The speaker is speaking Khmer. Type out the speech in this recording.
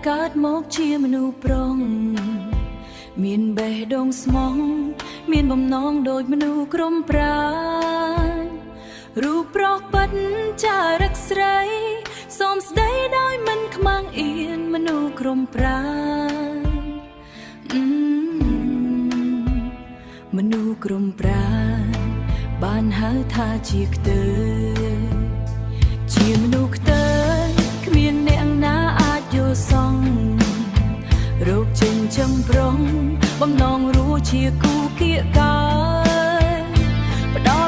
កើតមកជាមនុស្សប្រុងមានបេះដូងស្មោះមានបំណងដូចមនុស្សក្រុមប្រាជ្ញរូបប្រុសពិតចារឹកស្រីសូមស្ដីដោយមិនខ្មាំងអៀនមនុស្សក្រុមប្រាជ្ញមនុស្សក្រុមប្រាជ្ញបានហៅថាជាខ្ទើជាមនុស្សខ្ទើគ្មានអ្នកណាអាចយល់សងរោគចិញ្ចឹមប្រុងបំណងរੂជាគូគៀកកាយផ្ដោ